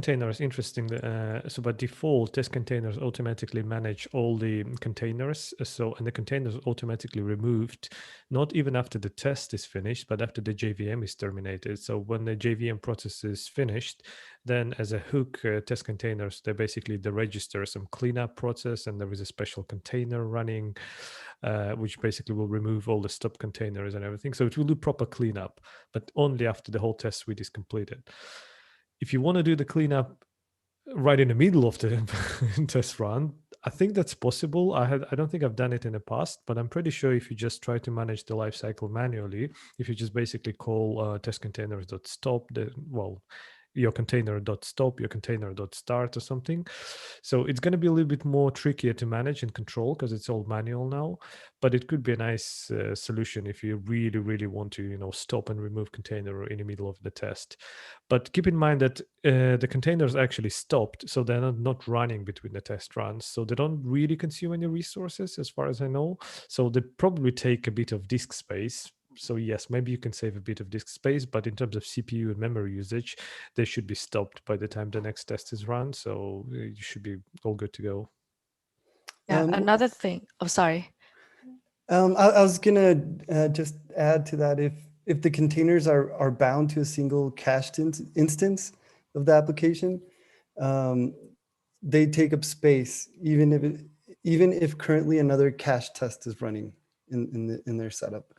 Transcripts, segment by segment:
containers, interesting. So by default, test containers automatically manage all the containers. And the containers automatically removed, not even after the test is finished, but after the JVM is terminated. So when the JVM process is finished, then as a hook, test containers, they register some cleanup process, and there is a special container running, which basically will remove all the stop containers and everything. So it will do proper cleanup, but only after the whole test suite is completed. If you want to do the cleanup right in the middle of the test run, I think that's possible. I don't think I've done it in the past, but I'm pretty sure if you just try to manage the lifecycle manually, if you just basically call test containers.stop, your container.stop, your container.start or something. So it's going to be a little bit more trickier to manage and control because it's all manual now, but it could be a nice solution if you really, really want to, stop and remove container in the middle of the test. But keep in mind that the containers actually stopped, so they're not running between the test runs. So they don't really consume any resources as far as I know. So they probably take a bit of disk space. So yes, maybe you can save a bit of disk space, but in terms of CPU and memory usage, they should be stopped by the time the next test is run. So you should be all good to go. Yeah, another thing. Oh, sorry. I was gonna just add to that. If the containers are bound to a single cached instance of the application, they take up space, even if currently another cache test is running in their setup.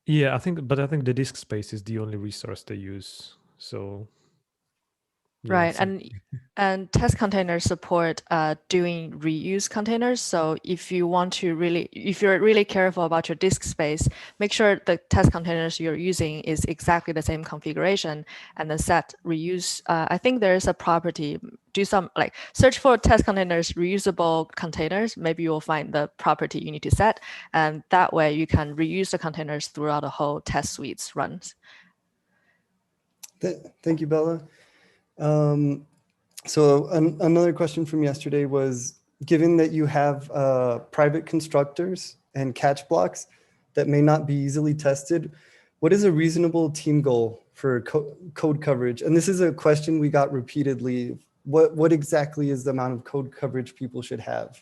Yeah, I think the disk space is the only resource they use. So yeah, right, and test containers support doing reuse containers. So if you're really careful about your disk space, make sure the test containers you're using is exactly the same configuration, and then set reuse. I think there is a property. Do some search for test containers, reusable containers. Maybe you'll find the property you need to set, and that way you can reuse the containers throughout the whole test suite's runs. Thank you, Bella. So another question from yesterday was, given that you have private constructors and catch blocks that may not be easily tested, what is a reasonable team goal for code coverage? And this is a question we got repeatedly. What exactly is the amount of code coverage people should have?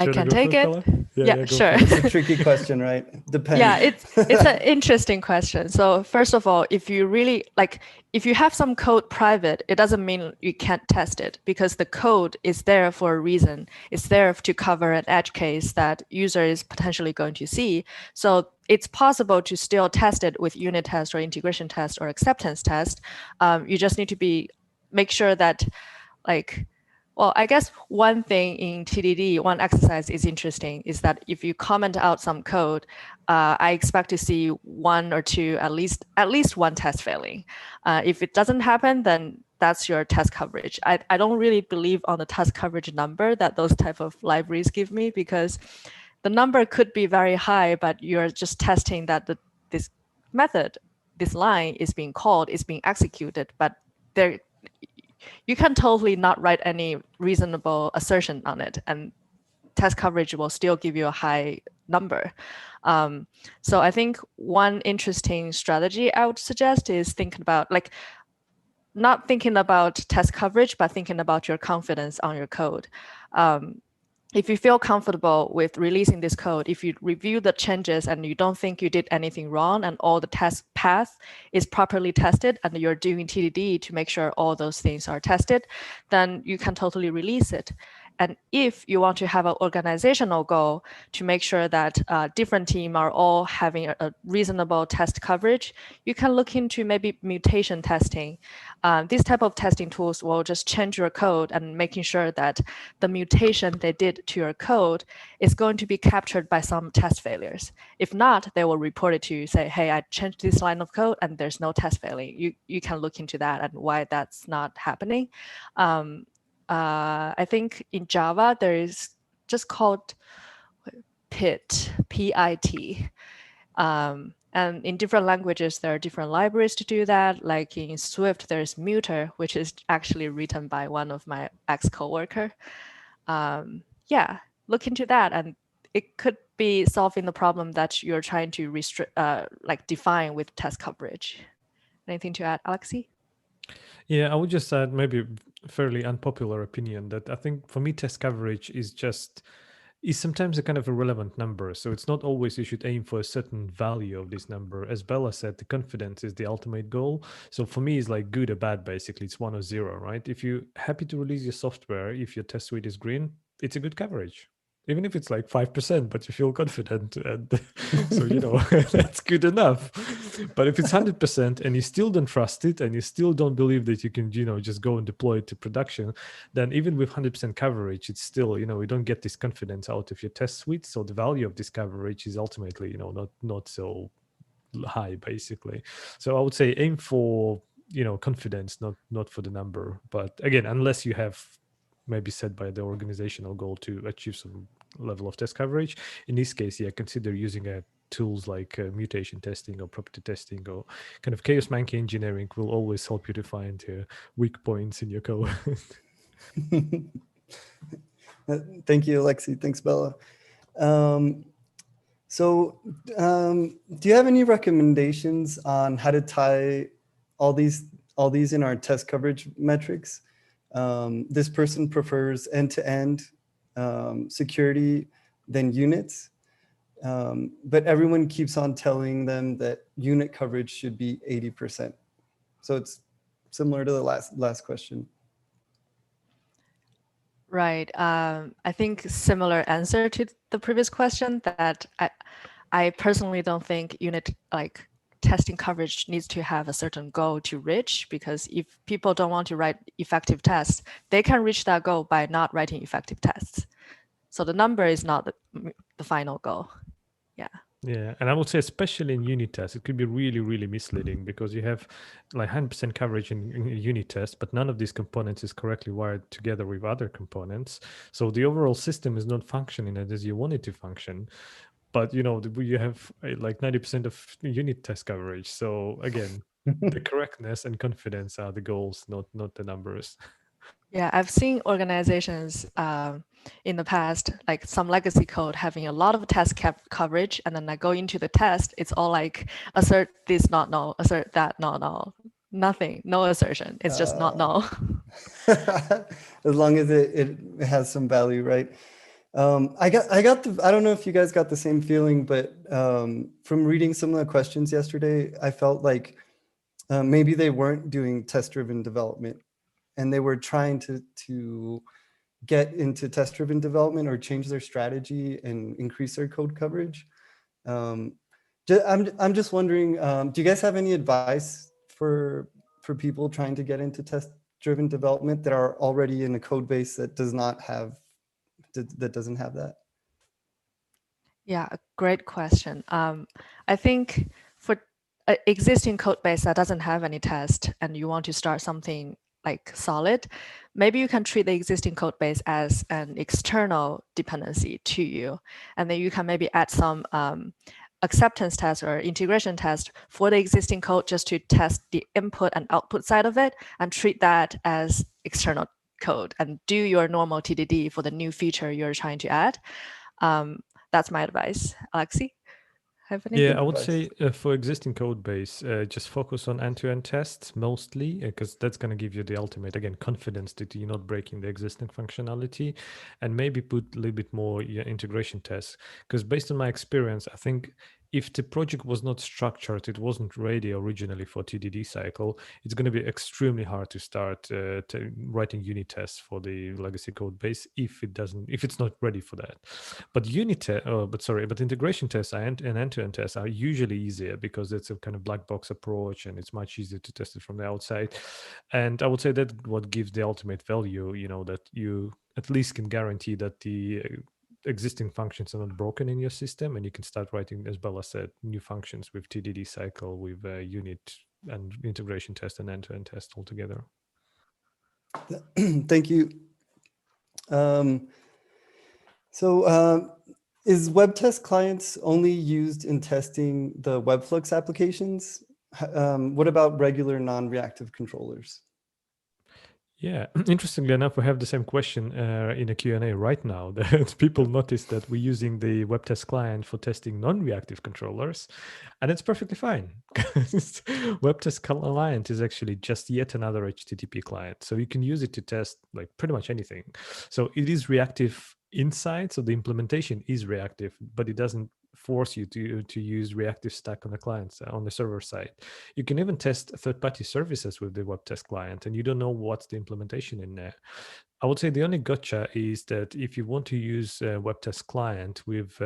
I can take it. Yeah, sure. It's a tricky question, right? Depends. Yeah, it's an interesting question. So first of all, if you really if you have some code private, it doesn't mean you can't test it, because the code is there for a reason. It's there to cover an edge case that user is potentially going to see. So it's possible to still test it with unit test or integration test or acceptance test. You just need to make sure that well, I guess one thing in TDD, one exercise is interesting, is that if you comment out some code, I expect to see one or two, at least one test failing. If it doesn't happen, then that's your test coverage. I don't really believe on the test coverage number that those type of libraries give me, because the number could be very high, but you're just testing that this method, this line is being called, is being executed, but you can totally not write any reasonable assertion on it, and test coverage will still give you a high number. So I think one interesting strategy I would suggest is thinking about not thinking about test coverage, but thinking about your confidence on your code. If you feel comfortable with releasing this code, if you review the changes and you don't think you did anything wrong and all the test path is properly tested and you're doing TDD to make sure all those things are tested, then you can totally release it. And if you want to have an organizational goal to make sure that different teams are all having a reasonable test coverage, you can look into maybe mutation testing. These type of testing tools will just change your code and making sure that the mutation they did to your code is going to be captured by some test failures. If not, they will report it to you, say, hey, I changed this line of code and there's no test failing. You can look into that and why that's not happening. I think in Java, there is just called PIT, P-I-T. And in different languages, there are different libraries to do that. Like in Swift, there's Muter, which is actually written by one of my ex-coworker. Yeah, look into that. And it could be solving the problem that you're trying to restrict, like define with test coverage. Anything to add, Alexi? Yeah, I would just add maybe a fairly unpopular opinion that I think for me test coverage is sometimes a kind of irrelevant number. So it's not always you should aim for a certain value of this number. As Bella said, the confidence is the ultimate goal. So for me, it's like good or bad, basically. It's 1 or 0, right? If you're happy to release your software, if your test suite is green, it's a good coverage. Even if it's like 5%, but you feel confident. And so, that's good enough. But if it's 100% and you still don't trust it and you still don't believe that you can, just go and deploy it to production, then even with 100% coverage, it's still, we don't get this confidence out of your test suite. So the value of this coverage is ultimately, not so high, basically. So I would say aim for, confidence, not for the number. But again, unless you have maybe set by the organizational goal to achieve some level of test coverage. In this case, consider using tools like mutation testing or property testing or kind of chaos monkey engineering will always help you to find weak points in your code. Thank you, Alexi. Thanks, Bella. Do you have any recommendations on how to tie all these in our test coverage metrics? This person prefers end-to-end security than units, but everyone keeps on telling them that unit coverage should be 80%. So it's similar to the last question. Right. I think similar answer to the previous question, that I personally don't think unit testing coverage needs to have a certain goal to reach, because if people don't want to write effective tests, they can reach that goal by not writing effective tests. So the number is not the final goal. Yeah. Yeah, and I would say especially in unit tests, it could be really, really misleading because you have like 100% coverage in a unit test, but none of these components is correctly wired together with other components. So the overall system is not functioning as you want it to function. But you have like 90% of unit test coverage. So again, the correctness and confidence are the goals, not the numbers. Yeah, I've seen organizations in the past, like some legacy code having a lot of test coverage, and then I go into the test, it's all like assert this, not null, assert that, not null, nothing, no assertion. It's just not null. As long as it has some value, right? I don't know if you guys got the same feeling, but from reading some of the questions yesterday, I felt like maybe they weren't doing test-driven development, and they were trying to get into test-driven development or change their strategy and increase their code coverage. I'm just wondering, do you guys have any advice for people trying to get into test-driven development that are already in a code base that doesn't have that? Yeah, great question. I think for an existing code base that doesn't have any test and you want to start something like solid, maybe you can treat the existing code base as an external dependency to you. And then you can maybe add some acceptance test or integration test for the existing code just to test the input and output side of it, and treat that as external code and do your normal TDD for the new feature you're trying to add. That's my advice. Alexi? Yeah, I would say for existing code base, just focus on end-to-end tests mostly, because that's going to give you the ultimate, again, confidence that you're not breaking the existing functionality, and maybe put a little bit more integration tests. Because based on my experience, I think if the project was not structured, it wasn't ready originally for TDD cycle, it's going to be extremely hard to start writing unit tests for the legacy code base if it's not ready for that. But integration tests and end-to-end tests are usually easier because it's a kind of black box approach and it's much easier to test it from the outside. And I would say that what gives the ultimate value, that you at least can guarantee that the existing functions are not broken in your system, and you can start writing, as Bella said, new functions with TDD cycle, with unit and integration test and end-to-end test altogether. Thank you. Is WebTest clients only used in testing the Webflux applications? What about regular non-reactive controllers? Yeah, interestingly enough, we have the same question in a Q&A right now. That people notice that we're using the web test client for testing non-reactive controllers, and it's perfectly fine. Web test client is actually just yet another HTTP client, so you can use it to test like pretty much anything. So it is reactive inside, so the implementation is reactive, but it doesn't force you to use reactive stack on the client on the server side. You can even test third-party services with the web test client, and you don't know what's the implementation in there. I would say the only gotcha is that if you want to use a web test client with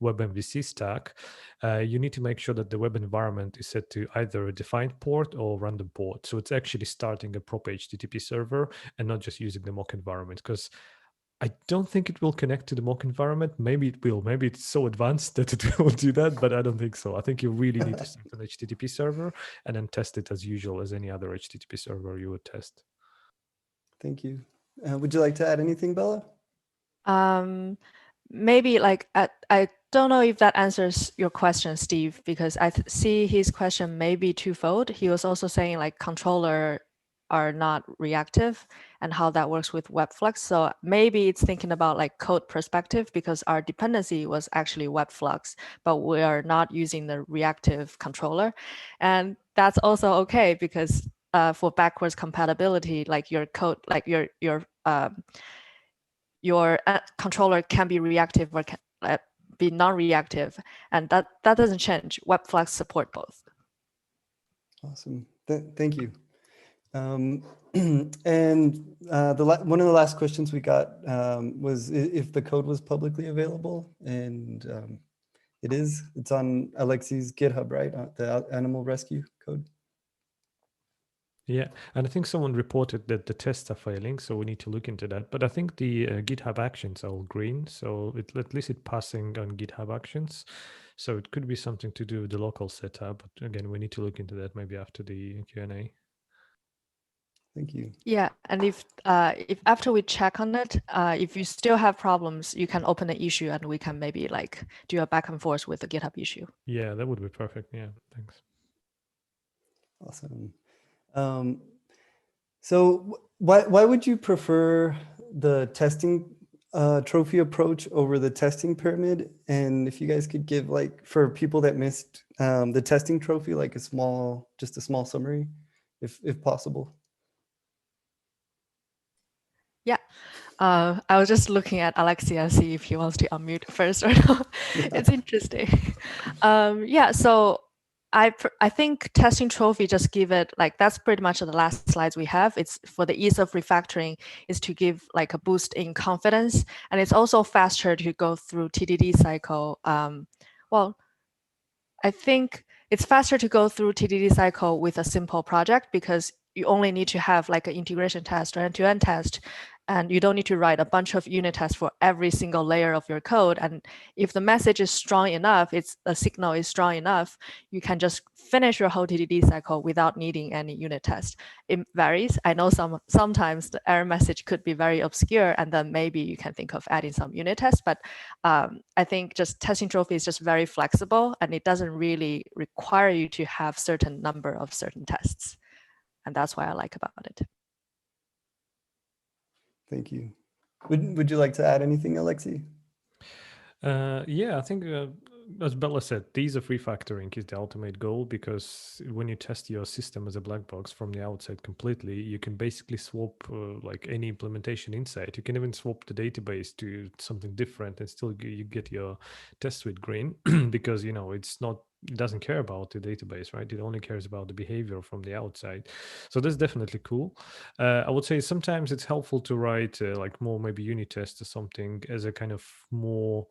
WebMVC stack, you need to make sure that the web environment is set to either a defined port or random port. So it's actually starting a proper HTTP server and not just using the mock environment, because I don't think it will connect to the mock environment. Maybe it will. Maybe it's so advanced that it will do that, but I don't think so. I think you really need to start an HTTP server and then test it as usual as any other HTTP server you would test. Thank you. Would you like to add anything, Bella? Maybe like I don't know if that answers your question, Steve, because I see his question may be twofold. He was also saying like controller are not reactive and how that works with Webflux. So maybe it's thinking about like code perspective, because our dependency was actually Webflux, but we are not using the reactive controller. And that's also okay, because for backwards compatibility, like your code, like your controller can be reactive or can be non-reactive, and that doesn't change. Webflux support both. Awesome. Thank you. And one of the last questions we got was if the code was publicly available, and it is. It's on Alexi's GitHub, right? The animal rescue code. Yeah, and I think someone reported that the tests are failing, so we need to look into that. But I think the GitHub Actions are all green, so at least it's passing on GitHub Actions. So it could be something to do with the local setup. But again, we need to look into that maybe after the Q&A. Thank you. Yeah, and if after we check on it, if you still have problems, you can open the issue and we can maybe like do a back and forth with the GitHub issue. Yeah, that would be perfect. Yeah, thanks. Awesome. So why would you prefer the testing trophy approach over the testing pyramid? And if you guys could give, like, for people that missed the testing trophy, like just a small summary, if possible. Yeah, I was just looking at Alexia, see if he wants to unmute first or not. It's interesting. Yeah, so I think testing trophy just give it like, that's pretty much the last slides we have. It's for the ease of refactoring is to give like a boost in confidence, and it's also faster to go through TDD cycle. Well, I think it's faster to go through TDD cycle with a simple project, because you only need to have like an integration test or end-to-end test, and you don't need to write a bunch of unit tests for every single layer of your code. And if the message is strong enough, the signal is strong enough, you can just finish your whole TDD cycle without needing any unit test. It varies. I know sometimes the error message could be very obscure, and then maybe you can think of adding some unit tests. But I think just testing trophy is just very flexible, and it doesn't really require you to have certain number of certain tests. And that's why I like about it. Thank you. Would you like to add anything, Alexi? Yeah, I think as Bella said, ease of refactoring is the ultimate goal, because when you test your system as a black box from the outside completely, you can basically swap like any implementation inside. You can even swap the database to something different and still you get your test suite green because it doesn't care about the database, right? It only cares about the behavior from the outside. So that's definitely cool. I would say sometimes it's helpful to write like more maybe unit tests or something as a kind of more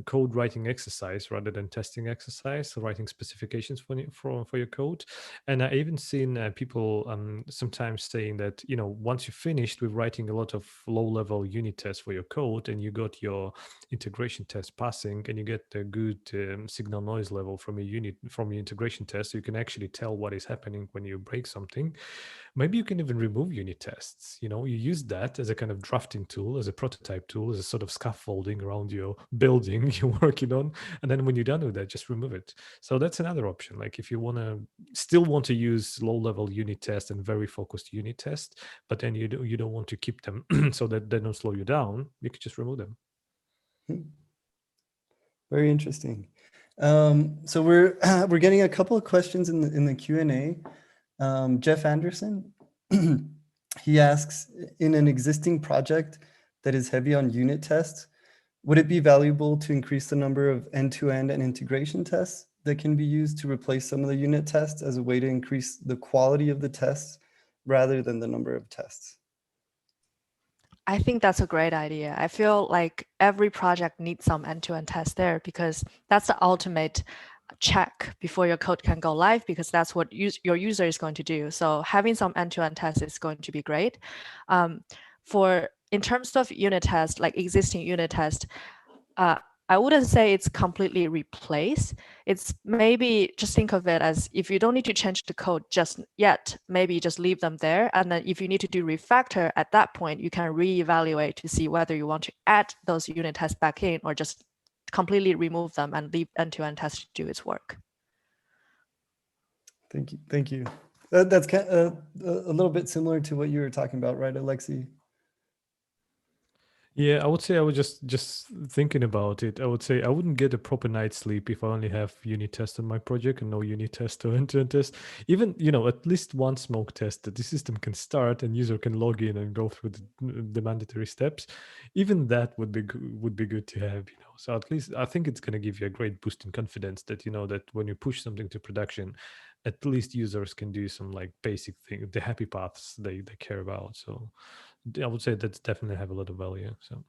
code writing exercise rather than testing exercise, so writing specifications for your code. And I even seen people sometimes saying that once you finished with writing a lot of low-level unit tests for your code and you got your integration test passing and you get a good signal noise level from your integration test, so you can actually tell what is happening when you break something. Maybe you can even remove unit tests. You use that as a kind of drafting tool, as a prototype tool, as a sort of scaffolding around your building you're working on. And then when you're done with that, just remove it. So that's another option. Like if you still want to use low-level unit test and very focused unit test, but then you don't want to keep them so that they don't slow you down, you could just remove them. Very interesting. So we're we're getting a couple of questions in the Q&A. Jeff Anderson, he asks, in an existing project that is heavy on unit tests, would it be valuable to increase the number of end-to-end and integration tests that can be used to replace some of the unit tests as a way to increase the quality of the tests rather than the number of tests? I think that's a great idea. I feel like every project needs some end-to-end tests there, because that's the ultimate check before your code can go live, because that's what your user is going to do. So having some end-to-end tests is going to be great. In terms of unit test, like existing unit test, I wouldn't say it's completely replaced. It's maybe just think of it as, if you don't need to change the code just yet, maybe just leave them there. And then if you need to do refactor, at that point, you can reevaluate to see whether you want to add those unit tests back in or just completely remove them and leave end-to-end test to do its work. Thank you. Thank you. That's kind of, a little bit similar to what you were talking about, right, Alexi? Yeah, I would say I was just thinking about it. I would say I wouldn't get a proper night's sleep if I only have unit test on my project and no unit test or end-to-end test. Even, at least one smoke test that the system can start and user can log in and go through the mandatory steps. Even that would be good to have, So at least I think it's going to give you a great boost in confidence that, that when you push something to production, at least users can do some like basic thing, the happy paths they care about. So I would say that's definitely have a lot of value. So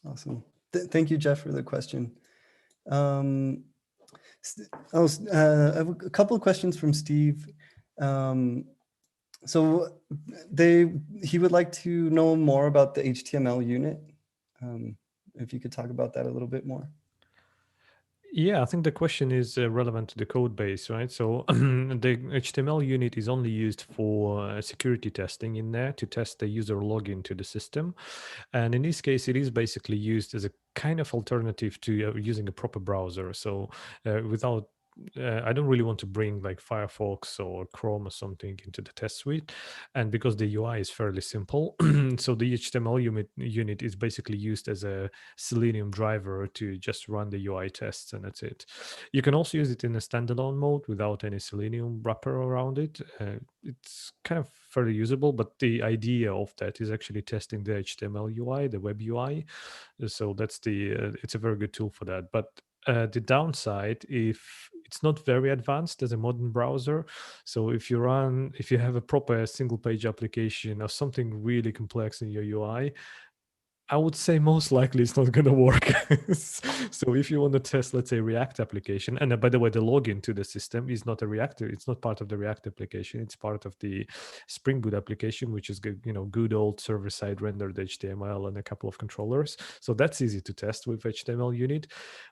awesome. Thank you, Jeff, for the question. I have a couple of questions from Steve. So he would like to know more about the HTML unit. If you could talk about that a little bit more. Yeah, I think the question is relevant to the code base, right? So the HTML unit is only used for security testing in there to test the user login to the system. And in this case, it is basically used as a kind of alternative to using a proper browser. So without I don't really want to bring like Firefox or Chrome or something into the test suite. And because the UI is fairly simple, so the HTML unit is basically used as a Selenium driver to just run the UI tests, and that's it. You can also use it in a standalone mode without any Selenium wrapper around it. It's kind of fairly usable, but the idea of that is actually testing the HTML UI, the web UI. So that's it's a very good tool for that. But the downside, if it's not very advanced as a modern browser, so if you have a proper single page application or something really complex in your UI, I would say most likely it's not going to work. So if you want to test, let's say, React application, and by the way, the login to the system is not a React, it's not part of the React application. It's part of the Spring Boot application, which is good, good old server-side rendered HTML and a couple of controllers. So that's easy to test with HTML unit,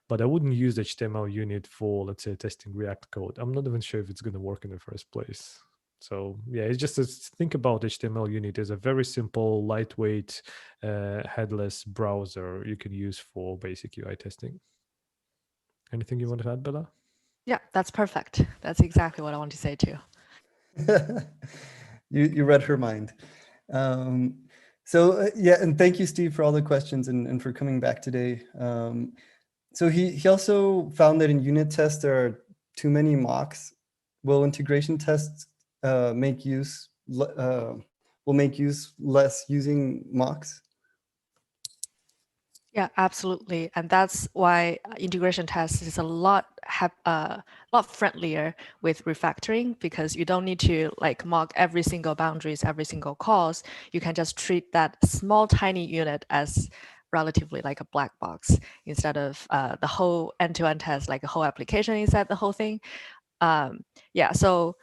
but I wouldn't use HTML unit for, let's say, testing React code. I'm not even sure if it's going to work in the first place. So yeah, it's just think about HTML unit as a very simple, lightweight, headless browser you can use for basic UI testing. Anything you want to add, Bella? Yeah, that's perfect. That's exactly what I want to say too. You read her mind. So yeah, and thank you, Steve, for all the questions and for coming back today. So he also found that in unit tests there are too many mocks. Will integration tests will make use less using mocks? Yeah, absolutely. And that's why integration tests is a lot friendlier with refactoring, because you don't need to like mock every single boundaries, every single calls. You can just treat that small, tiny unit as relatively like a black box instead of the whole end-to-end test, like a whole application inside the whole thing. Yeah, so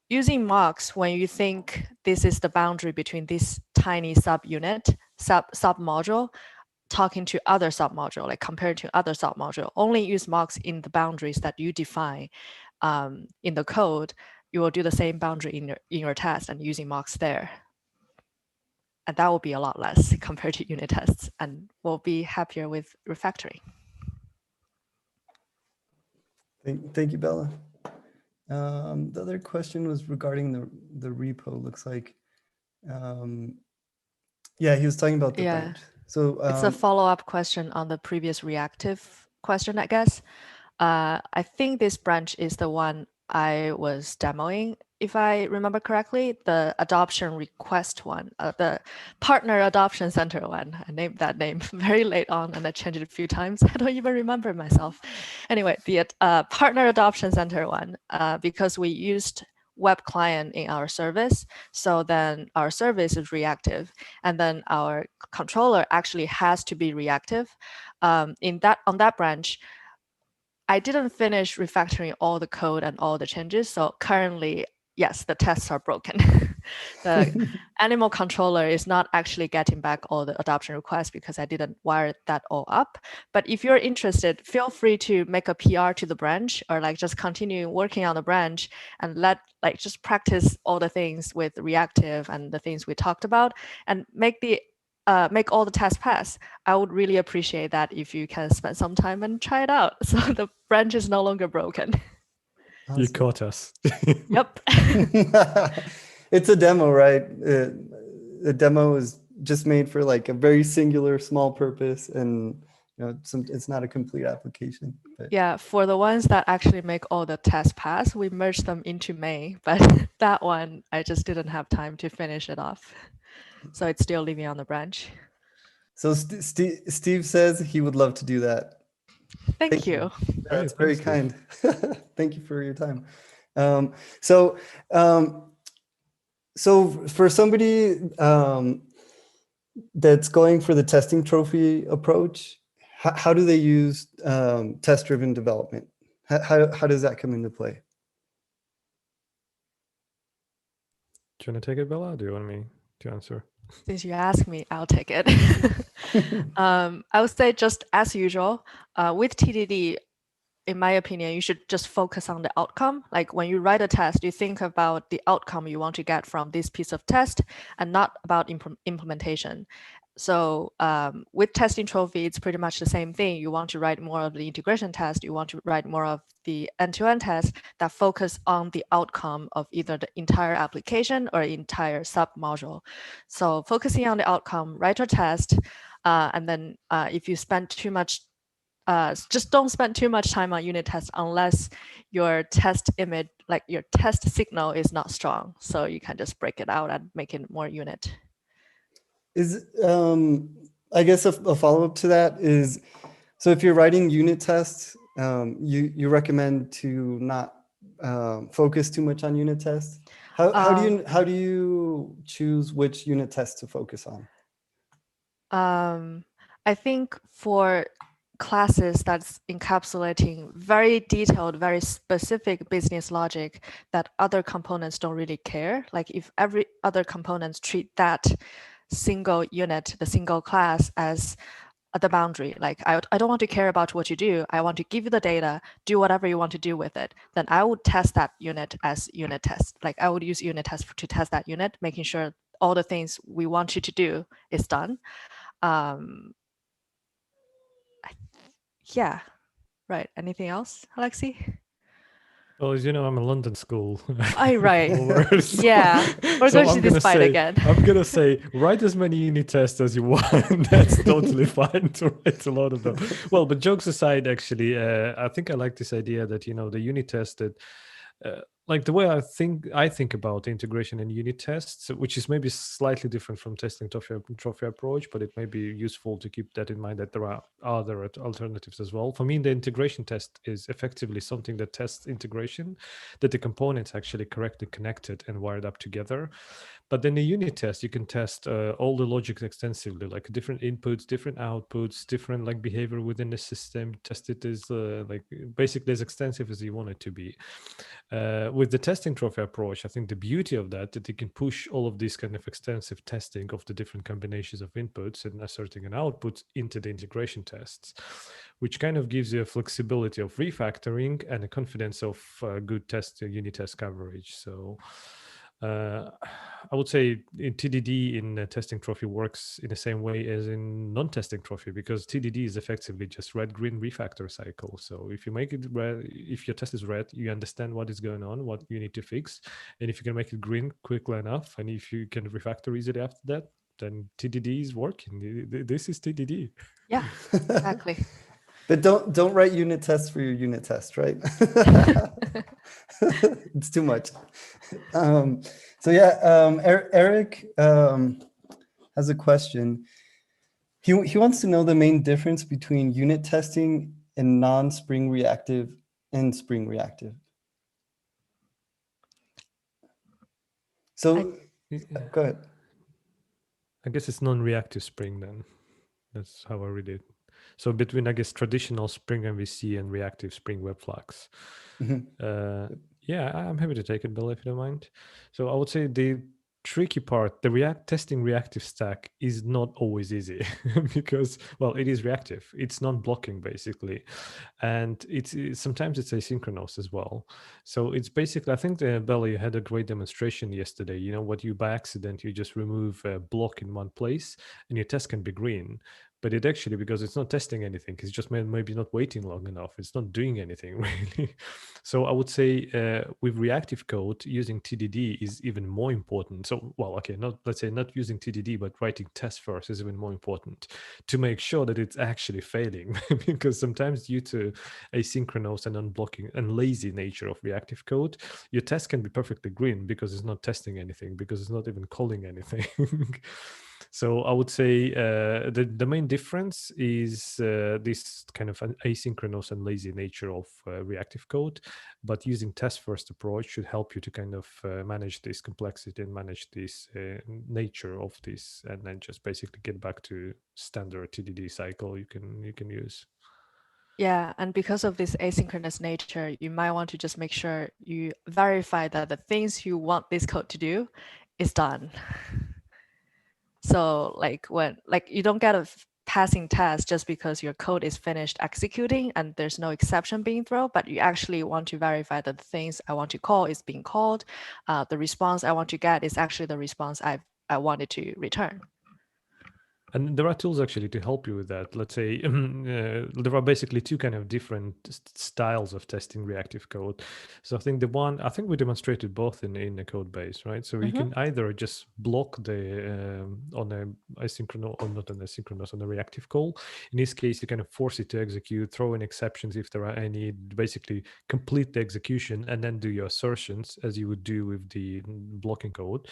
using mocks when you think this is the boundary between this tiny subunit, submodule, talking to other submodule, like compared to other submodule, only use mocks in the boundaries that you define in the code. you will do the same boundary in your test and using mocks there. And that will be a lot less compared to unit tests, and we'll be happier with refactoring. Thank you, Bella. The other question was regarding the repo, looks like. Yeah, he was talking about the branch. So it's a follow-up question on the previous reactive question, I guess. I think this branch is the one I was demoing, if I remember correctly, the adoption request one, the partner adoption center one. I named that name very late on and I changed it a few times. I don't even remember myself. Anyway, the partner adoption center one, because we used web client in our service. So then our service is reactive, and then our controller actually has to be reactive. On that branch, I didn't finish refactoring all the code and all the changes. So currently, yes, the tests are broken. The animal controller is not actually getting back all the adoption requests because I didn't wire that all up. But if you're interested, feel free to make a PR to the branch, or like just continue working on the branch and just practice all the things with reactive and the things we talked about, and make all the tests pass. I would really appreciate that if you can spend some time and try it out. So the branch is no longer broken. Awesome. You caught us. Yep. It's a demo, right? The demo is just made for like a very singular small purpose, and it's not a complete application. But. Yeah, for the ones that actually make all the tests pass, we merged them into May, but that one, I just didn't have time to finish it off. So it's still living on the branch. So Steve says he would love to do that. Thank you. That's very kind. Thank you for your time. So for somebody that's going for the testing trophy approach, how do they use test-driven development? How does that come into play? Do you want to take it, Bella? Or do you want me to answer? Since you asked me, I'll take it. I would say just as usual, with TDD, in my opinion, you should just focus on the outcome. Like when you write a test, you think about the outcome you want to get from this piece of test and not about implementation. So with testing trophy, it's pretty much the same thing. You want to write more of the integration test. You want to write more of the end-to-end test that focus on the outcome of either the entire application or entire sub-module. So focusing on the outcome, write your test, and then if you spend too much, just don't spend too much time on unit tests unless your test image, like your test signal, is not strong. So you can just break it out and make it more unit. Is I guess a follow-up to that is, so if you're writing unit tests, you recommend to not focus too much on unit tests. How do you choose which unit tests to focus on? I think for classes that's encapsulating very detailed, very specific business logic that other components don't really care. Like if every other components treat that single unit, the single class, as the boundary, like I don't want to care about what you do. I want to give you the data, do whatever you want to do with it. Then I would test that unit as unit test. Like I would use unit test to test that unit, making sure all the things we want you to do is done. Yeah, right. Anything else, Alexi? Well, as you know, I'm a London school. Right. Yeah, we're going to this fight again. I'm going to say, write as many unit tests as you want. That's totally fine to write a lot of them. Well, but jokes aside, actually, I think I like this idea that, the unit test that, like the way I think about integration and unit tests, which is maybe slightly different from testing trophy approach, but it may be useful to keep that in mind that there are other alternatives as well. For me, the integration test is effectively something that tests integration, that the components actually correctly connected and wired up together. But then the unit test, you can test all the logic extensively, like different inputs, different outputs, different like behavior within the system. Test it as like basically as extensive as you want it to be. with the testing trophy approach, I think the beauty of that you can push all of this kind of extensive testing of the different combinations of inputs and asserting an output into the integration tests, which kind of gives you a flexibility of refactoring and a confidence of good test unit test coverage. So I would say in TDD in testing trophy works in the same way as in non-testing trophy, because TDD is effectively just red-green refactor cycle. So if you make it red, if your test is red, you understand what is going on, what you need to fix, and if you can make it green quickly enough, and if you can refactor easily after that, then TDD is working. This is TDD. Yeah, exactly. But don't write unit tests for your unit test, right? It's too much. So yeah, Eric has a question. He wants to know the main difference between unit testing and non-Spring reactive and Spring reactive. So go ahead. I guess it's non-reactive Spring then. That's how I read it. So between, I guess, traditional Spring MVC and reactive Spring Webflux. Yeah, I'm happy to take it, Bill, if you don't mind. So I would say the tricky part, the testing reactive stack is not always easy because, well, it is reactive. It's non-blocking basically, and sometimes it's asynchronous as well. So it's basically, I think Bella, you had a great demonstration yesterday. You know what, you by accident you just remove a block in one place, and your test can be green. But it actually, because it's not testing anything, it's just maybe not waiting long enough. It's not doing anything really. So I would say with reactive code, using TDD is even more important. So, well, okay, let's say not using TDD, but writing tests first is even more important to make sure that it's actually failing. Because sometimes due to asynchronous and unblocking and lazy nature of reactive code, your test can be perfectly green because it's not testing anything, because it's not even calling anything. So I would say the main difference is this kind of an asynchronous and lazy nature of reactive code, but using test-first approach should help you to kind of manage this complexity and manage this nature of this, and then just basically get back to standard TDD cycle you can use. Yeah, and because of this asynchronous nature, you might want to just make sure you verify that the things you want this code to do is done. So like you don't get a passing test just because your code is finished executing and there's no exception being thrown, but you actually want to verify that the things I want to call is being called. The response I want to get is actually the response I wanted to return. And there are tools actually to help you with that. Let's say there are basically two kind of different styles of testing reactive code. So I think we demonstrated both in the code base, right? So you can either just block the on a asynchronous or not an asynchronous, on a reactive call. In this case, you kind of force it to execute, throw in exceptions if there are any, basically complete the execution and then do your assertions as you would do with the blocking code.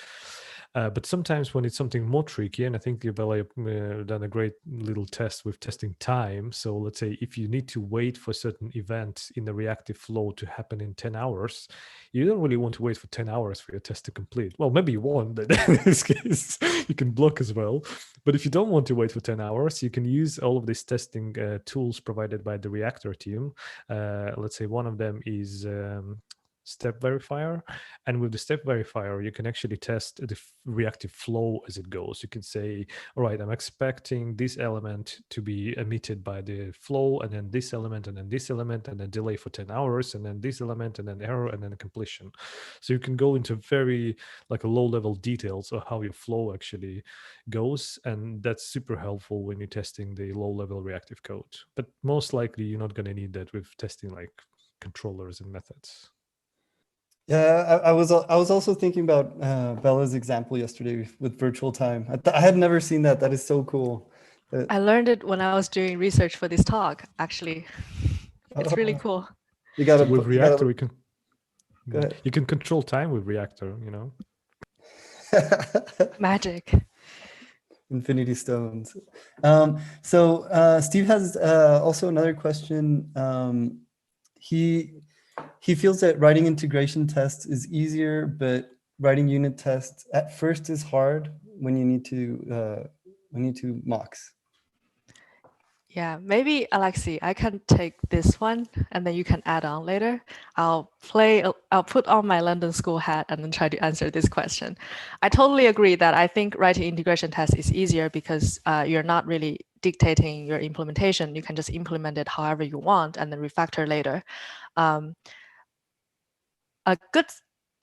But sometimes when it's something more tricky, and I think you've done a great little test with testing time. So let's say if you need to wait for certain events in the reactive flow to happen in 10 hours, you don't really want to wait for 10 hours for your test to complete. Well, maybe you won't, but in this case, you can block as well. But if you don't want to wait for 10 hours, you can use all of these testing tools provided by the Reactor team. Let's say one of them is step verifier, and with the step verifier you can actually test the reactive flow as it goes. You can say, all right, I'm expecting this element to be emitted by the flow, and then this element, and then this element, and then delay for 10 hours, and then this element, and then error, and then completion. So you can go into very like a low level details of how your flow actually goes, and that's super helpful when you're testing the low level reactive code. But most likely you're not going to need that with testing like controllers and methods. Yeah, I was also thinking about Bella's example yesterday with virtual time. I had never seen that. That is so cool. I learned it when I was doing research for this talk, actually. It's really cool. You got so with Reactor, you can control time with Reactor, you know. Magic. Infinity stones. So Steve has also another question. He feels that writing integration tests is easier, but writing unit tests at first is hard when you need to mocks. Yeah, maybe Alexi, I can take this one and then you can add on later. I'll put on my London School hat and then try to answer this question. I totally agree that I think writing integration tests is easier because you're not really dictating your implementation. You can just implement it however you want and then refactor later.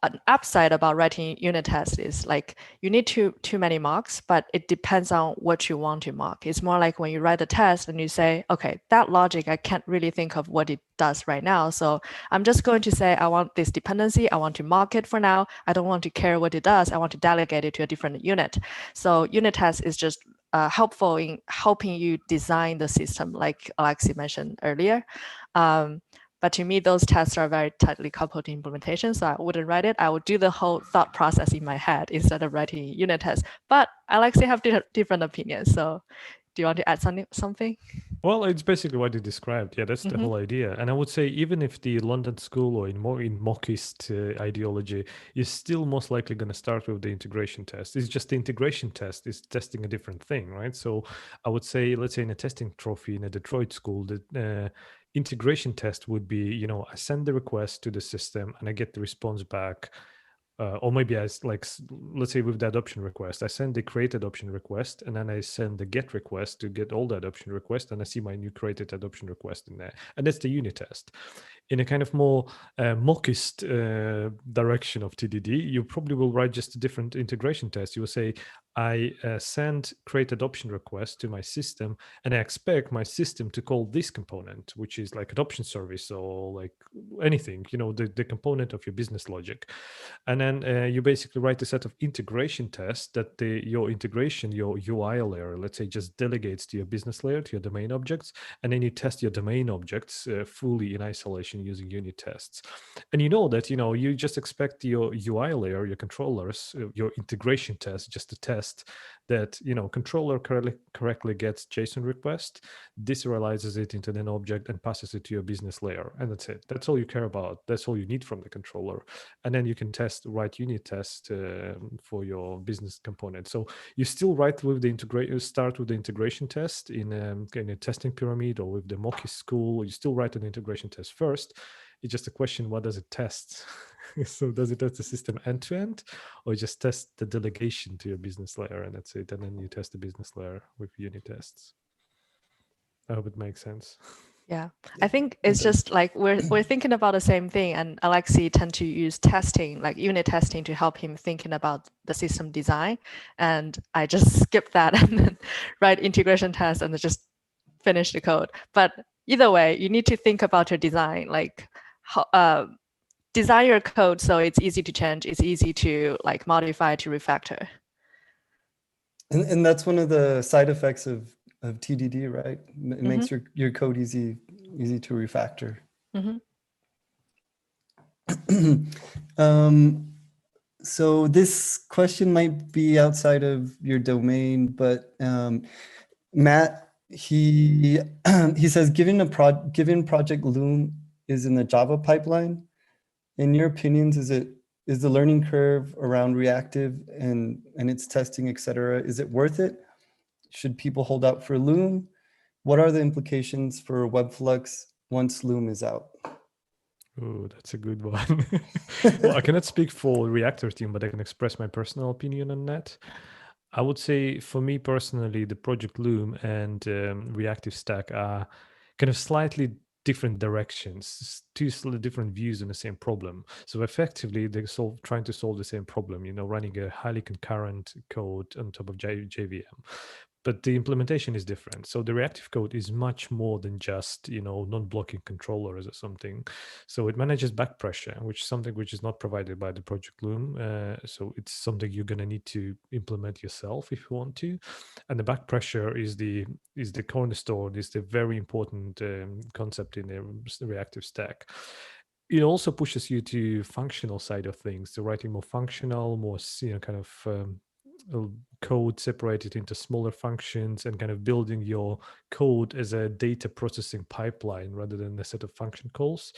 An upside about writing unit tests is like you need too many mocks, but it depends on what you want to mock. It's more like when you write a test and you say, okay, that logic, I can't really think of what it does right now. So I'm just going to say, I want this dependency. I want to mock it for now. I don't want to care what it does. I want to delegate it to a different unit. So unit test is just helpful in helping you design the system, like Alexi mentioned earlier. But to me, those tests are very tightly coupled to implementation, so I wouldn't write it. I would do the whole thought process in my head instead of writing unit tests. But I actually have different opinions. So do you want to add something? Well, it's basically what you described. Yeah, that's the Mhm. whole idea. And I would say even if the London School or in Mockist ideology is still most likely going to start with the integration test. It's just the integration test is testing a different thing, right? So I would say, let's say in a testing trophy in a Detroit school, the integration test would be, you know, I send the request to the system and I get the response back. Or maybe let's say with the adoption request, I send the create adoption request and then I send the get request to get all the adoption request and I see my new created adoption request in there. And that's the unit test. In a kind of more mockist direction of TDD, you probably will write just a different integration test. You will say, I send create adoption request to my system and I expect my system to call this component, which is like adoption service or like anything, you know, the component of your business logic. And then you basically write a set of integration tests that your integration, your UI layer, let's say, just delegates to your business layer, to your domain objects. And then you test your domain objects fully in isolation using unit tests. And you know that, you know, you just expect your UI layer, your controllers, your integration test, just to test that, you know, controller correctly gets JSON request, deserializes it into an object and passes it to your business layer. And that's it. That's all you care about. That's all you need from the controller. And then you can write unit test for your business component. So you still write with the start with the integration test in a testing pyramid or with the Mockist school. You still write an integration test first. It's just a question, what does it test? So does it test the system end to end, or just test the delegation to your business layer and that's it? And then you test the business layer with unit tests. I hope it makes sense. Yeah, I think it's just like we're thinking about the same thing, and Alexi tend to use testing, like unit testing, to help him thinking about the system design. And I just skip that and then write integration tests and then just finish the code. But either way, you need to think about your design, like design your code so it's easy to change, it's easy to like modify, to refactor. And that's one of the side effects of TDD, right? It makes your code easy to refactor. So this question might be outside of your domain, but Matt, he says, given Project Loom is in the Java pipeline, in your opinions, is the learning curve around reactive and its testing, et cetera, is it worth it? Should people hold out for Loom? What are the implications for Webflux once Loom is out? Oh, that's a good one. Well, I cannot speak for Reactor team, but I can express my personal opinion on that. I would say for me personally, the Project Loom and Reactive Stack are kind of slightly different directions, two slightly different views on the same problem. So effectively, they're trying to solve the same problem, you know, running a highly concurrent code on top of JVM. But the implementation is different. So the reactive code is much more than just, you know, non-blocking controllers or something. So it manages back pressure, which is something which is not provided by the Project Loom. So it's something you're going to need to implement yourself if you want to. And the back pressure is the cornerstone, is the very important concept in the reactive stack. It also pushes you to functional side of things, to writing more functional, more, you know, kind of code separated into smaller functions and kind of building your code as a data processing pipeline rather than a set of function calls,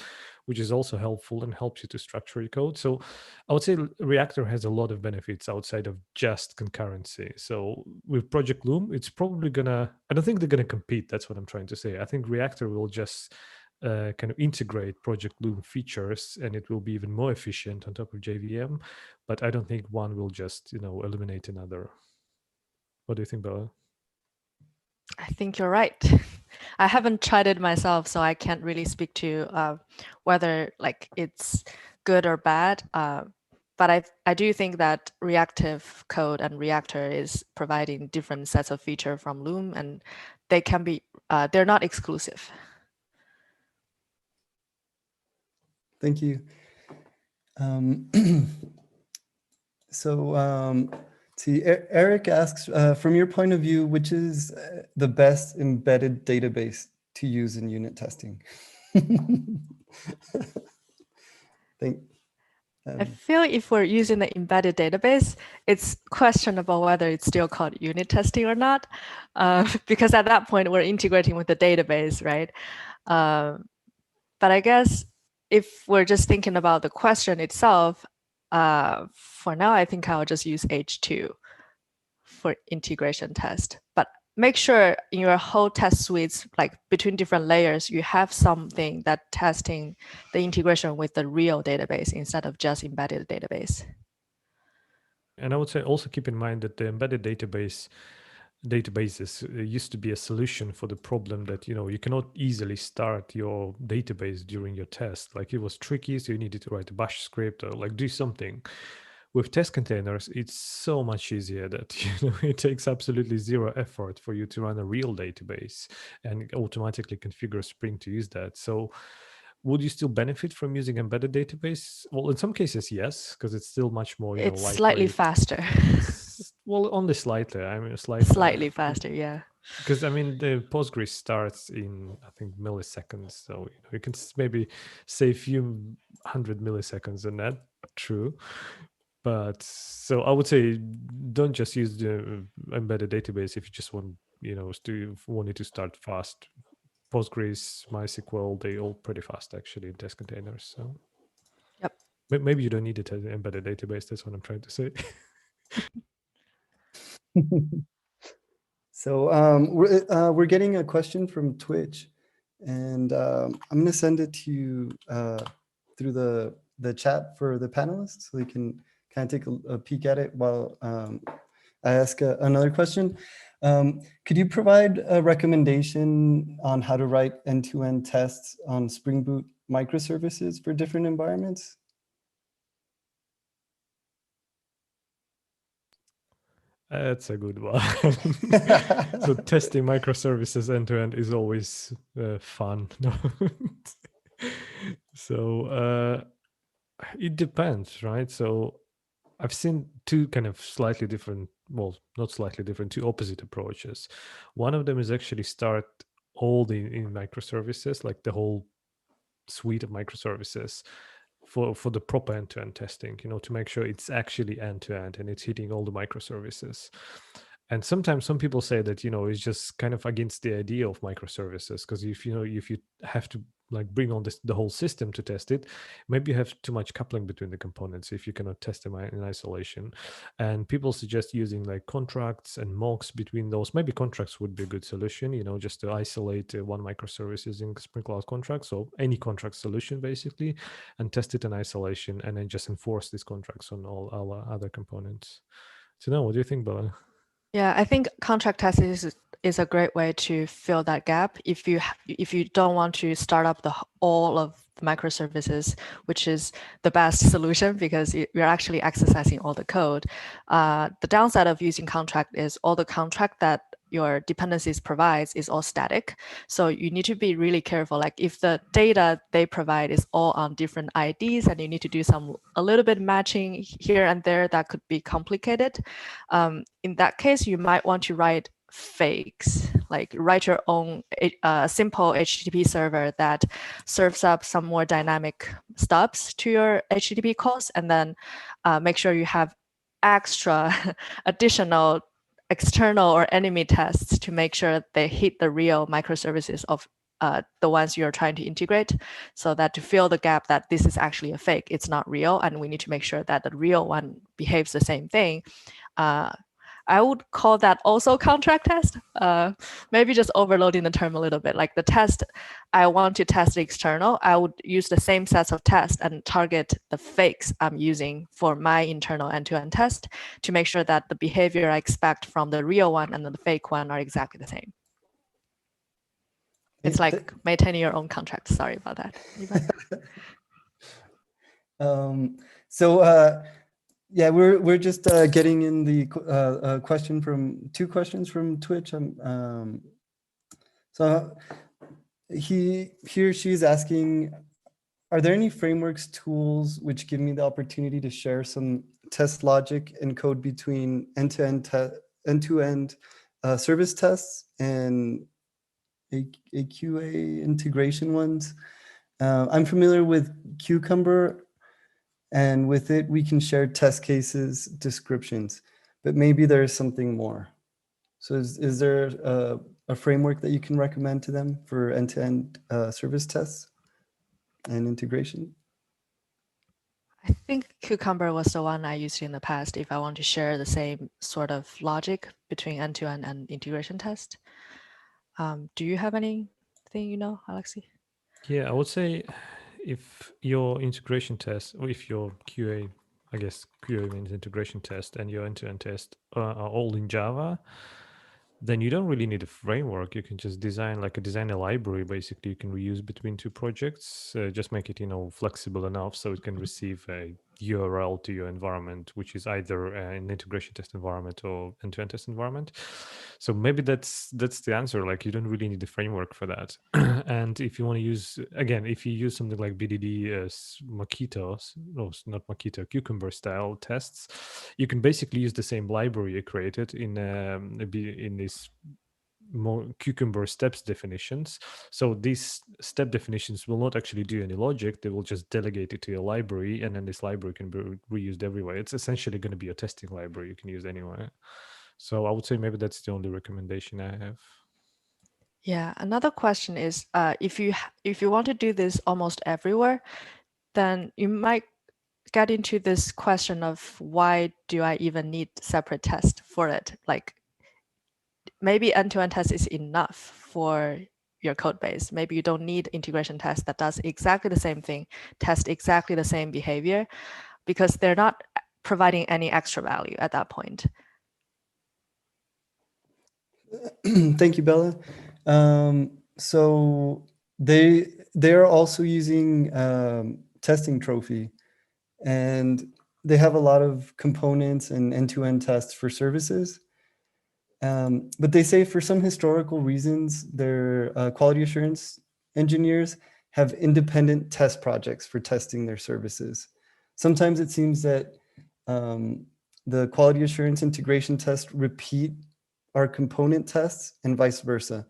which is also helpful and helps you to structure your code. So I would say Reactor has a lot of benefits outside of just concurrency. So with Project Loom, it's probably I don't think they're gonna compete. That's what I'm trying to say. I think Reactor will just kind of integrate Project Loom features, and it will be even more efficient on top of JVM. But I don't think one will just eliminate another. What do you think, Bella? I think you're right. I haven't tried it myself, so I can't really speak to whether like it's good or bad. But I do think that reactive code and Reactor is providing different sets of feature from Loom, and they can be they're not exclusive. Thank you. See, Eric asks, from your point of view, which is the best embedded database to use in unit testing? I feel if we're using the embedded database, it's questionable whether it's still called unit testing or not, because at that point we're integrating with the database, right? But I guess if we're just thinking about the question itself, for now, I think I'll just use H2 for integration test. But make sure in your whole test suites, like between different layers, you have something that testing the integration with the real database instead of just embedded database. And I would say also keep in mind that the embedded databases used to be a solution for the problem that you cannot easily start your database during your test. Like it was tricky, so you needed to write a bash script or like do something. With test containers, it's so much easier that it takes absolutely zero effort for you to run a real database and automatically configure Spring to use that. So would you still benefit from using embedded database? Well, in some cases, yes, because it's still much more, it's slightly faster. Well, only slightly. I mean, slightly faster, yeah. Because I mean, the Postgres starts in I think milliseconds, so you can maybe save a few 100 milliseconds on that. True, but so I would say don't just use the embedded database if you just want it to start fast. Postgres, MySQL, they all pretty fast actually in test containers. So yep. Maybe you don't need it as an embedded database. That's what I'm trying to say. So we're getting a question from Twitch, and I'm going to send it to you through the chat for the panelists, so they can kind of take a peek at it while I ask another question. Could you provide a recommendation on how to write end-to-end tests on Spring Boot microservices for different environments? That's a good one. So testing microservices end-to-end is always fun. So it depends, right? So I've seen two kind of slightly different, well, not slightly different, two opposite approaches. One of them is actually start all in microservices, like the whole suite of microservices for the proper end-to-end testing, to make sure it's actually end-to-end and it's hitting all the microservices. And sometimes some people say that it's just kind of against the idea of microservices, because if you have to like bring on the whole system to test it, maybe you have too much coupling between the components if you cannot test them in isolation. And people suggest using like contracts and mocks between those. Maybe contracts would be a good solution, just to isolate one microservice using Spring Cloud contracts, or any contract solution basically, and test it in isolation, and then just enforce these contracts on all our other components. So now, what do you think, Bella? Yeah, I think contract testing is a great way to fill that gap if you don't want to start up all of the microservices, which is the best solution because you're actually accessing all the code. The downside of using contract is all the contract that your dependencies provides is all static. So you need to be really careful. Like if the data they provide is all on different IDs and you need to do a little bit matching here and there, that could be complicated. In that case, you might want to write fakes, like write your own simple HTTP server that serves up some more dynamic stubs to your HTTP calls, and then make sure you have extra additional external or enemy tests to make sure they hit the real microservices of the ones you're trying to integrate, so that to fill the gap that this is actually a fake, it's not real, and we need to make sure that the real one behaves the same thing. I would call that also contract test. Maybe just overloading the term a little bit. Like the test, I want to test the external, I would use the same sets of tests and target the fakes I'm using for my internal end-to-end test to make sure that the behavior I expect from the real one and the fake one are exactly the same. It's like maintaining your own contract. Sorry about that. Yeah, we're just getting in the two questions from Twitch. So he or she's asking, are there any frameworks, tools which give me the opportunity to share some test logic and code between end-to-end service tests and a QA integration ones? I'm familiar with Cucumber, and with it, we can share test cases, descriptions, but maybe there's something more. So is there a framework that you can recommend to them for end-to-end service tests and integration? I think Cucumber was the one I used in the past if I want to share the same sort of logic between end-to-end and integration test. Do you have anything you know, Alexi? Yeah, I would say if your integration test, or if your QA, I guess QA means integration test, and your end-to-end test are all in Java, then you don't really need a framework. You can just design a library. Basically, you can reuse between two projects. Just make it, flexible enough so it can receive a URL to your environment, which is either an integration test environment or end-to-end test environment. So maybe that's the answer. Like, you don't really need a framework for that. And if you want to use, again, if you use something like BDD Mockito, no, not Mockito, Cucumber style tests, you can basically use the same library you created in this more Cucumber steps definitions. So these step definitions will not actually do any logic. They will just delegate it to your library, and then this library can be reused everywhere. It's essentially going to be a testing library you can use anywhere. So I would say maybe that's the only recommendation I have. Yeah, another question is, if you want to do this almost everywhere, then you might get into this question of why do I even need separate tests for it? Like, maybe end-to-end test is enough for your code base. Maybe you don't need integration test that does exactly the same thing, test exactly the same behavior, because they're not providing any extra value at that point. Thank you, Bella. So they're also using testing trophy, and they have a lot of components and end-to-end tests for services. But they say for some historical reasons, their quality assurance engineers have independent test projects for testing their services. Sometimes it seems that the quality assurance integration test repeat our component tests and vice versa.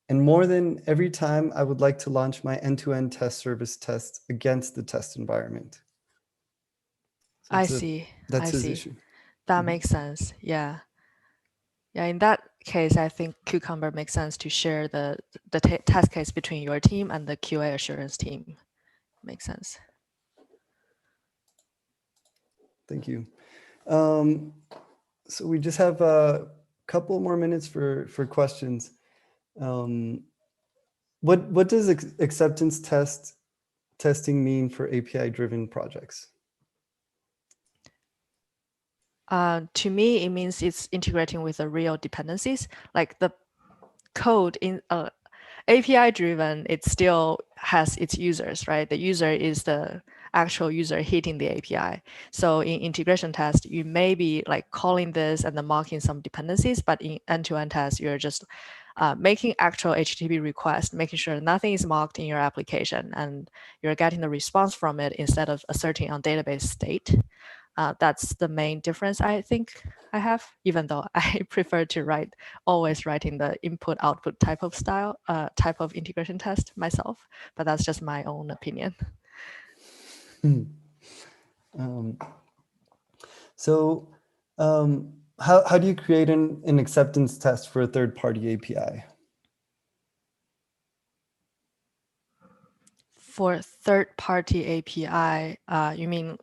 And more than every time, I would like to launch my end-to-end test service test against the test environment. So I see. That's I his see. issue. That makes sense. Yeah. Yeah, in that case, I think Cucumber makes sense to share the test case between your team and the QA assurance team. Makes sense. Thank you. So we just have a couple more minutes for questions. What does acceptance testing mean for API-driven projects? To me, it means it's integrating with the real dependencies. Like the code in API-driven, it still has its users, right? The user is the actual user hitting the API. So in integration test, you may be like calling this and then mocking some dependencies, but in end-to-end test, you're just making actual HTTP requests, making sure nothing is mocked in your application, and you're getting the response from it instead of asserting on database state. That's the main difference I think I have, even though I prefer to always writing the input-output type of integration test myself, but that's just my own opinion. So how do you create an acceptance test for a third-party API? For third-party API, you mean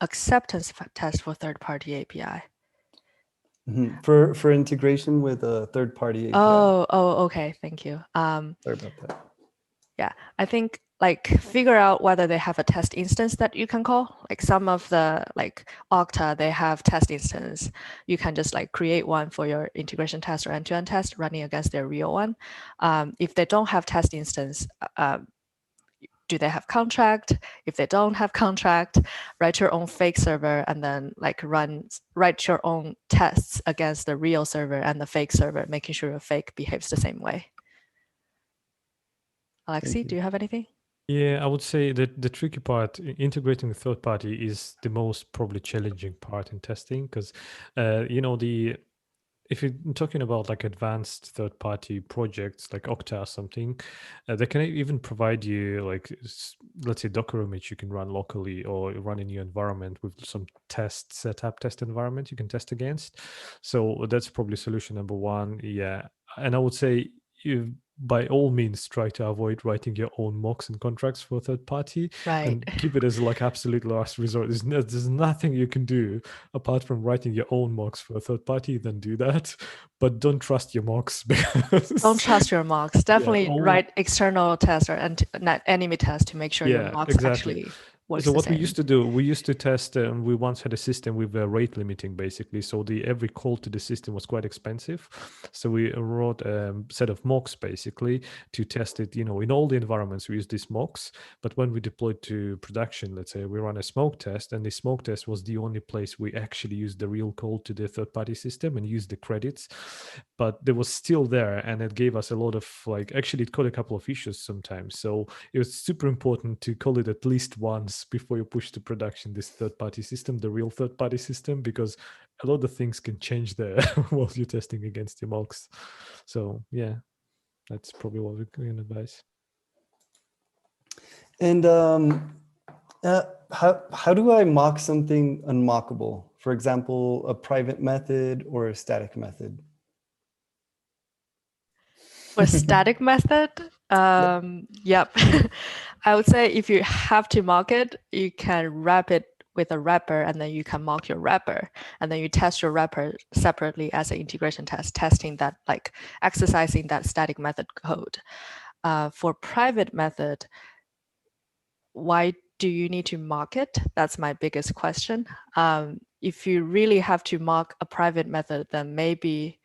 acceptance test for third-party API? For integration with a third-party API. Oh, okay. Thank you. Sorry about that. Yeah, I think like figure out whether they have a test instance that you can call. Like some of the like Okta, they have test instance. You can just like create one for your integration test or end-to-end test running against their real one. If they don't have test instance, do they have contract? If they don't have contract, write your own fake server and then like write your own tests against the real server and the fake server, making sure your fake behaves the same way. Alexi, do you have anything? Yeah, I would say that the tricky part, integrating the third party, is the most probably challenging part in testing because, if you're talking about like advanced third party projects like Okta or something, they can even provide you like, let's say, Docker image you can run locally or run in your environment with some test environment you can test against. So that's probably solution number one. Yeah. And I would say you by all means try to avoid writing your own mocks and contracts for third party Right. and keep it as like absolute last resort. There's nothing you can do apart from writing your own mocks for a third party, then do that. But don't trust your mocks because Don't trust your mocks. Definitely all- write external test or not enemy test to make sure your Yeah, mocks exactly. actually works So the what we same. used to do, we used to test. We once had a system with rate limiting, basically. So every call to the system was quite expensive. So we wrote a set of mocks basically to test it. In all the environments we use these mocks. But when we deployed to production, let's say we run a smoke test, and the smoke test was the only place we actually used the real call to the third-party system and used the credits. But they was still there, and it gave us a lot of like. Actually, it caught a couple of issues sometimes. So it was super important to call it at least once before you push to production this third-party system, the real third-party system, because a lot of things can change there while you're testing against your mocks. So yeah, that's probably what we can advise. And how do I mock something unmockable? For example, a private method or a static method? For static method, yep. I would say if you have to mock it, you can wrap it with a wrapper, and then you can mock your wrapper, and then you test your wrapper separately as an integration test, testing that, like exercising that static method code. For private method, why do you need to mock it? That's my biggest question. If you really have to mock a private method, then maybe,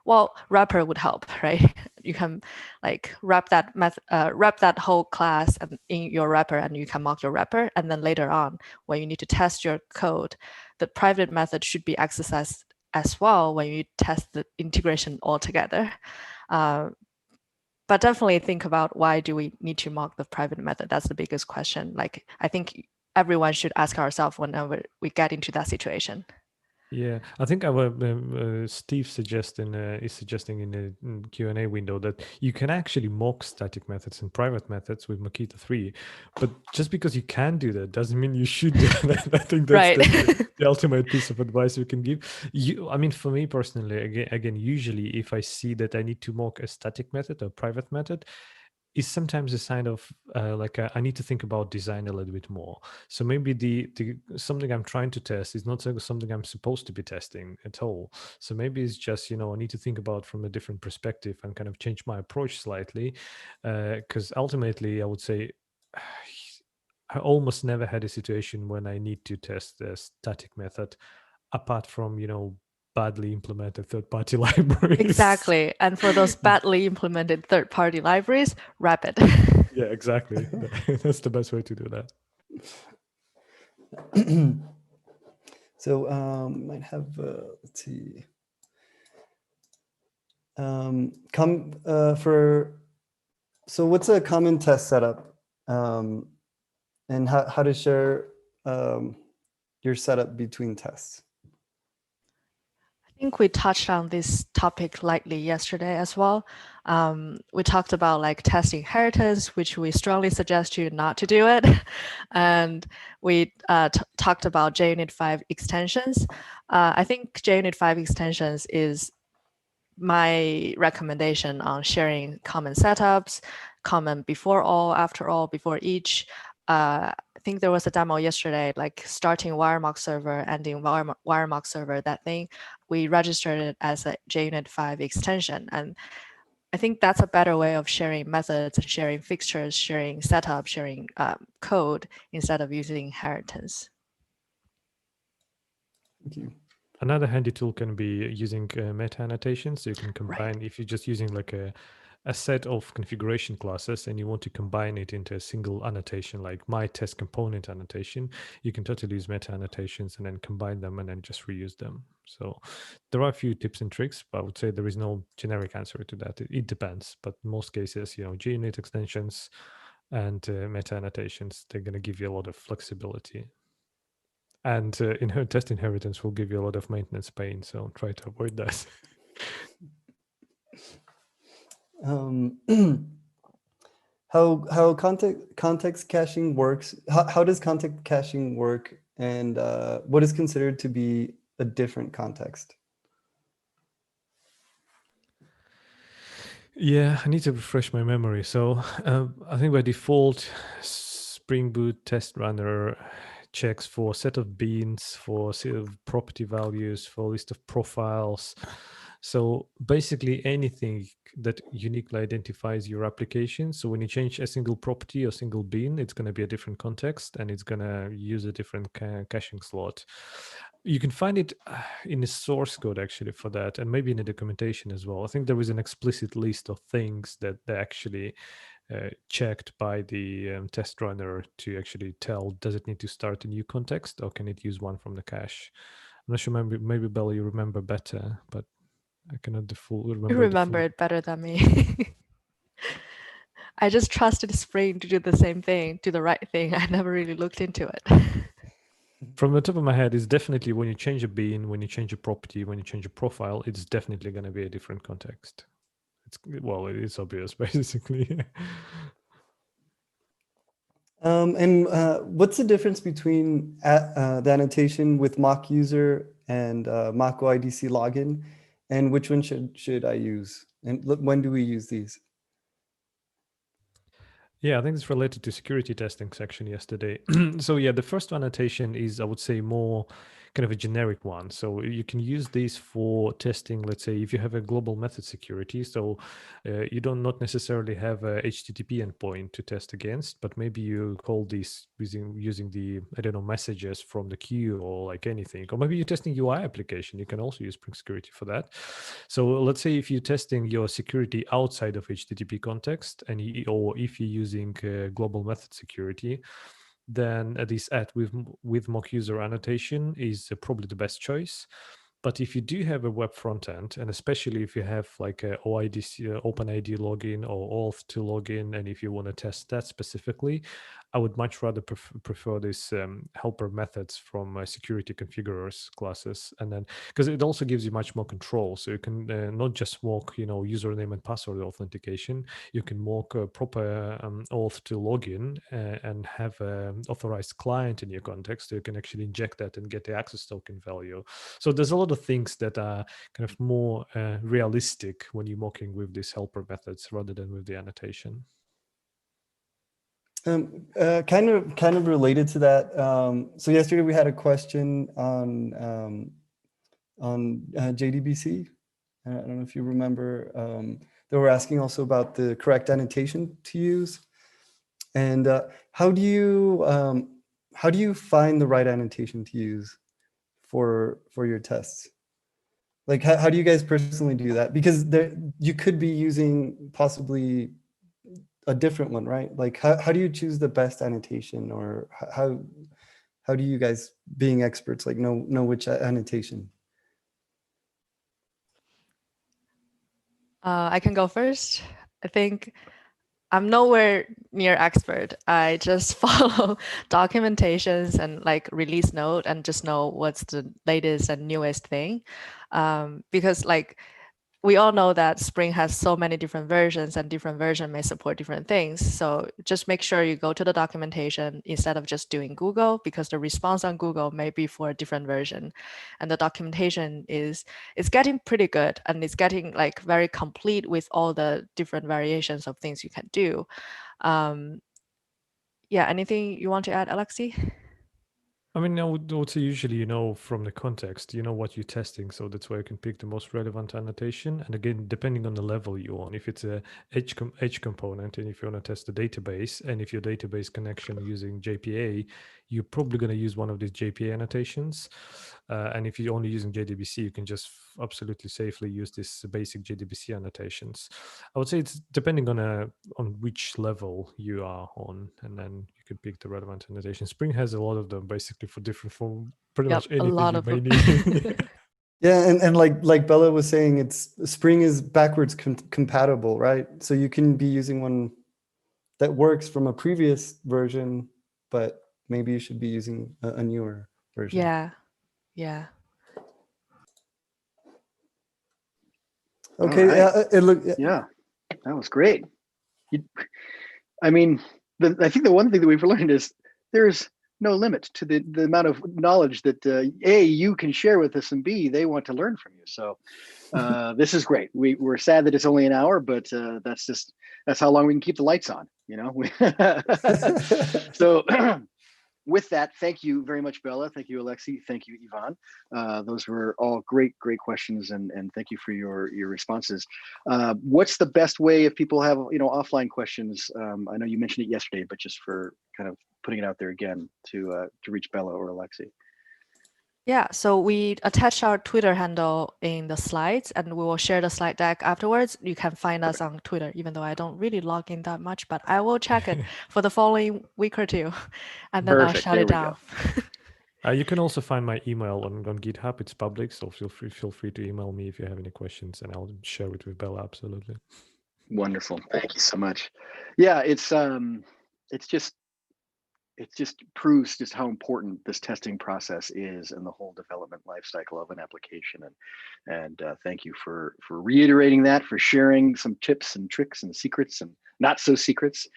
well, wrapper would help, right? You can like wrap that whole class in your wrapper, and you can mock your wrapper. And then later on, when you need to test your code, the private method should be exercised as well when you test the integration altogether. But definitely think about, why do we need to mock the private method? That's the biggest question. Like, I think everyone should ask ourselves whenever we get into that situation. Yeah, I think our Steve is suggesting in the Q&A window that you can actually mock static methods and private methods with Mockito 3, but just because you can do that doesn't mean you should do that. I think that's Right. the ultimate piece of advice we can give. I mean, for me personally, again, usually if I see that I need to mock a static method or private method, is sometimes a sign of I need to think about design a little bit more. So maybe the something I'm trying to test is not something I'm supposed to be testing at all. So maybe it's just I need to think about from a different perspective and kind of change my approach slightly, because ultimately I would say I almost never had a situation when I need to test a static method, apart from badly implemented third-party libraries. Exactly. And for those badly implemented third-party libraries, wrap it. Yeah, exactly. That's the best way to do that. So might have let's see. So what's a common test setup, and how to share your setup between tests? I think we touched on this topic lightly yesterday as well. We talked about like test inheritance, which we strongly suggest you not to do it. And we talked about JUnit 5 extensions. I think JUnit 5 extensions is my recommendation on sharing common setups, common before all, after all, before each. I think there was a demo yesterday, like starting WireMock server, ending WireMock server, that thing. We registered it as a JUnit 5 extension. And I think that's a better way of sharing methods, sharing fixtures, sharing setup, sharing code instead of using inheritance. Thank you. Another handy tool can be using meta annotations. So you can combine, if you're just using like a set of configuration classes and you want to combine it into a single annotation, like my test component annotation, you can totally use meta annotations and then combine them and then just reuse them. So there are a few tips and tricks, but I would say there is no generic answer to that. It depends, but in most cases, JUnit extensions and meta annotations, they're going to give you a lot of flexibility. And test inheritance will give you a lot of maintenance pain, so try to avoid that. How context caching works? How does context caching work, and what is considered to be a different context? Yeah, I need to refresh my memory. So I think by default, Spring Boot Test Runner checks for set of beans, for set of property values, for list of profiles. So basically anything that uniquely identifies your application. So when you change a single property or single bean, it's going to be a different context and it's going to use a different caching slot. You can find it in the source code actually for that, and maybe in the documentation as well. I think there is an explicit list of things that they actually checked by the test runner to actually tell, does it need to start a new context or can it use one from the cache? I'm not sure, maybe Bella, you remember better, but I cannot remember. You remember it better than me. I just trusted Spring to do the same thing, do the right thing. I never really looked into it. From the top of my head, it's definitely when you change a bean, when you change a property, when you change a profile, it's definitely going to be a different context. It is obvious, basically. And what's the difference between the annotation with mock user and mock OIDC login, and which one should I use? And when do we use these? Yeah, I think it's related to security testing section yesterday. So yeah, the first annotation is, I would say, more kind of a generic one. So you can use these for testing, let's say, if you have a global method security. So you don't not necessarily have a HTTP endpoint to test against, but maybe you call these using the, I don't know, messages from the queue or like anything. Or maybe you're testing UI application. You can also use Spring Security for that. So let's say if you're testing your security outside of HTTP context, or if you're using global method security, then this add with mock user annotation is probably the best choice. But if you do have a web front end, and especially if you have like a OIDC, OpenID login or Auth2 login, and if you want to test that specifically, I would much rather prefer these helper methods from security configurers classes, and then because it also gives you much more control. So you can not just mock, username and password authentication. You can mock a proper Auth2 login and have an authorized client in your context. So you can actually inject that and get the access token value. So there's a lot of things that are kind of more realistic when you're mocking with these helper methods rather than with the annotation. Kind of related to that. So yesterday we had a question on JDBC. I don't know if you remember. They were asking also about the correct annotation to use, and how do you find the right annotation to use for your tests? Like how do you guys personally do that? Because you could be using possibly a different one, right? Like how do you choose the best annotation, or how do you guys, being experts, like know which annotation? I can go first. I think I'm nowhere near expert. I just follow documentations and like release note and just know what's the latest and newest thing. Because like we all know that Spring has so many different versions and different version may support different things. So just make sure you go to the documentation instead of just doing Google, because the response on Google may be for a different version. And the documentation is getting pretty good, and it's getting like very complete with all the different variations of things you can do. Yeah, anything you want to add, Alexi? I mean, I would say usually, from the context, what you're testing. So that's where you can pick the most relevant annotation. And again, depending on the level you want, if it's a edge component, and if you want to test the database, and if your database connection using JPA, you're probably going to use one of these JPA annotations. And if you're only using JDBC, you can just absolutely safely use this basic JDBC annotations. I would say it's depending on which level you are on, and then you can pick the relevant annotation. Spring has a lot of them basically for pretty much A anything lot you of may them. need. Yeah, and like Bella was saying, Spring is backwards compatible, right? So you can be using one that works from a previous version, but maybe you should be using a newer version. Yeah, yeah. Okay. Right. Yeah, that was great. I mean, I think the one thing that we've learned is there's no limit to the amount of knowledge that A, you can share with us, and B, they want to learn from you. So this is great. We're sad that it's only an hour, but that's how long we can keep the lights on, So with that, thank you very much, Bella. Thank you, Alexi. Thank you, Ivan. Those were all great questions, and thank you for your responses. What's the best way if people have offline questions? I know you mentioned it yesterday, but just for kind of putting it out there again to reach Bella or Alexi. Yeah, so we attach our Twitter handle in the slides, and we will share the slide deck afterwards. You can find us on Twitter, even though I don't really log in that much, but I will check it for the following week or two, and then I'll shut it down. You can also find my email on GitHub. It's public, so feel free to email me if you have any questions, and I'll share it with Bella. Absolutely. Wonderful. Thank you so much. Yeah, it just proves just how important this testing process is in the whole development lifecycle of an application. And thank you for reiterating that, for sharing some tips and tricks and secrets and not so secrets.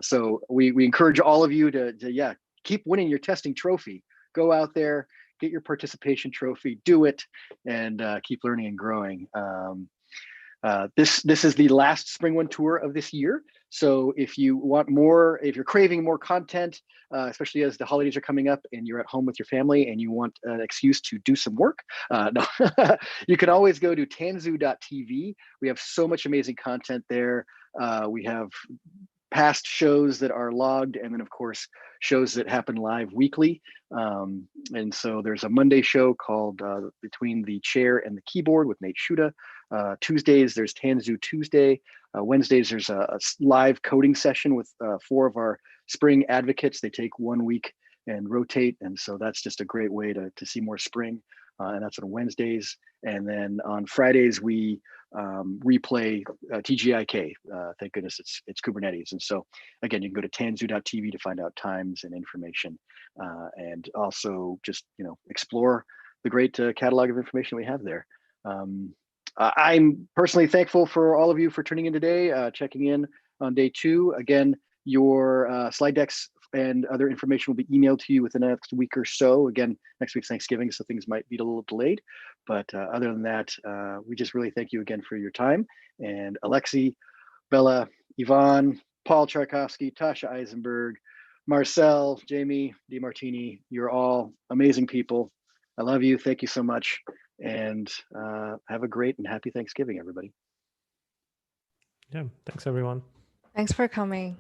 So we encourage all of you to keep winning your testing trophy. Go out there, get your participation trophy, do it, and keep learning and growing. This is the last SpringOne tour of this year. So if you want more, if you're craving more content, especially as the holidays are coming up and you're at home with your family and you want an excuse to do some work, you can always go to tanzu.tv. We have so much amazing content there. We have past shows that are logged, and then of course shows that happen live weekly. And so there's a Monday show called Between the Chair and the Keyboard with Nate Shuda. Tuesdays there's Tanzu Tuesday. Wednesdays there's a live coding session with 4 of our Spring advocates. They take 1 week and rotate, and so that's just a great way to see more Spring. And that's on Wednesdays. And then on Fridays we replay TGIK. Thank goodness it's Kubernetes. And so again, you can go to tanzu.tv to find out times and information, and also just explore the great catalog of information we have there. I'm personally thankful for all of you for tuning in today, checking in on day 2. Again, your slide decks and other information will be emailed to you within the next week or so. Again, next week's Thanksgiving, so things might be a little delayed. But other than that, we just really thank you again for your time. And Alexi, Bella, Ivan, Paul Tchaikovsky, Tasha Eisenberg, Marcel, Jamie DiMartini, you're all amazing people. I love you. Thank you so much. And have a great and happy Thanksgiving, everybody. Yeah, thanks everyone. Thanks for coming.